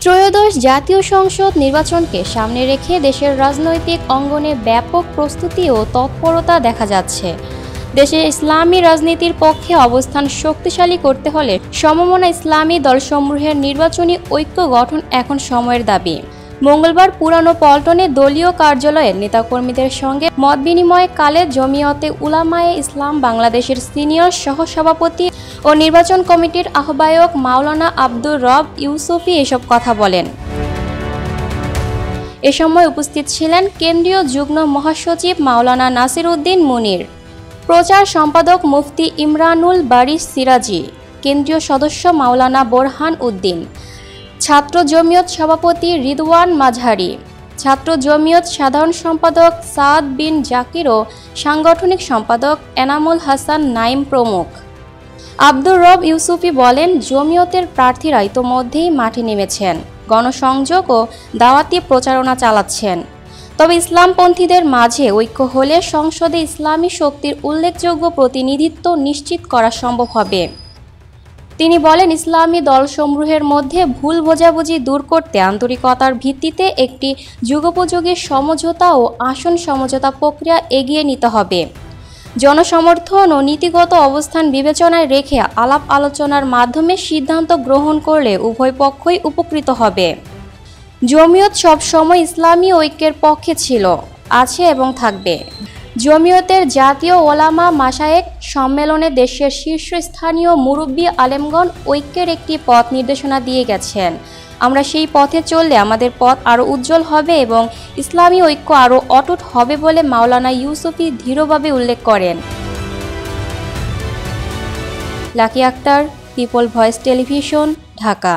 ত্রয়োদশ জাতীয় সংসদ নির্বাচনকে সামনে রেখে দেশের রাজনৈতিক অঙ্গনে ব্যাপক প্রস্তুতি ও তৎপরতা দেখা যাচ্ছে। দেশে ইসলামী রাজনীতির পক্ষে অবস্থান শক্তিশালী করতে হলে সমমনা ইসলামী দলসমূহের নির্বাচনী ঐক্য গঠন এখন সময়ের দাবি। মঙ্গলবার পুরানো পল্টনে দলীয় কার্যালয়ের নেতাকর্মীদের সঙ্গে মতবিনিময় কালে জমিয়তে উলামায়ে ইসলাম বাংলাদেশের সিনিয়র সহসভাপতি ও নির্বাচন কমিটির আহ্বায়ক মাওলানা আব্দুর রব ইউসুফী এসব কথা বলেন। এ সময় উপস্থিত ছিলেন কেন্দ্রীয় যুগ্ম মহাসচিব মাওলানা নাসির উদ্দিন মুনির, প্রচার সম্পাদক মুফতি ইমরানুল বারী সিরাজি, কেন্দ্রীয় সদস্য মাওলানা বোরহান উদ্দিন, ছাত্র জমিয়ত সভাপতি রিদওয়ান মাঝহারি, ছাত্র জমিয়ত সাধারণ সম্পাদক সাদ বিন জাকির ও সাংগঠনিক সম্পাদক এনামুল হাসান নাইম প্রমুখ। আব্দুর রব ইউসুফী বলেন, জমিয়তের প্রার্থীরা ইতোমধ্যেই মাঠে নেমেছেন, গণসংযোগ ও দাওয়াতি প্রচারণা চালাচ্ছেন। তবে ইসলামপন্থীদের মাঝে ঐক্য হলে সংসদে ইসলামী শক্তির উল্লেখযোগ্য প্রতিনিধিত্ব নিশ্চিত করা সম্ভব হবে। তিনি বলেন, ইসলামী দলসমূহের মধ্যে ভুল বোঝাবুঝি দূর করতে আন্তরিকতার ভিত্তিতে একটি যুগোপযোগী সমঝোতা ও আসন সমঝোতা প্রক্রিয়া এগিয়ে নিতে হবে। জনসমর্থন ও নীতিগত অবস্থান বিবেচনায় রেখে আলাপ আলোচনার মাধ্যমে সিদ্ধান্ত গ্রহণ করলে উভয় পক্ষই উপকৃত হবে। জমিয়ত সবসময় ইসলামী ঐক্যের পক্ষে ছিল, আছে এবং থাকবে। জমিয়তের জাতীয় ওলামা মাশায়েখ সম্মেলনে দেশের শীর্ষস্থানীয় মুরব্বী আলেমগণ ঐক্যের একটি পথ নির্দেশনা দিয়ে গেছেন। আমরা সেই পথে চললে আমাদের পথ আরও উজ্জ্বল হবে এবং ইসলামী ঐক্য আরও অটুট হবে বলে মাওলানা ইউসুফী দৃঢ়ভাবে উল্লেখ করেন। Lucky Akter, people voice television, Dhaka.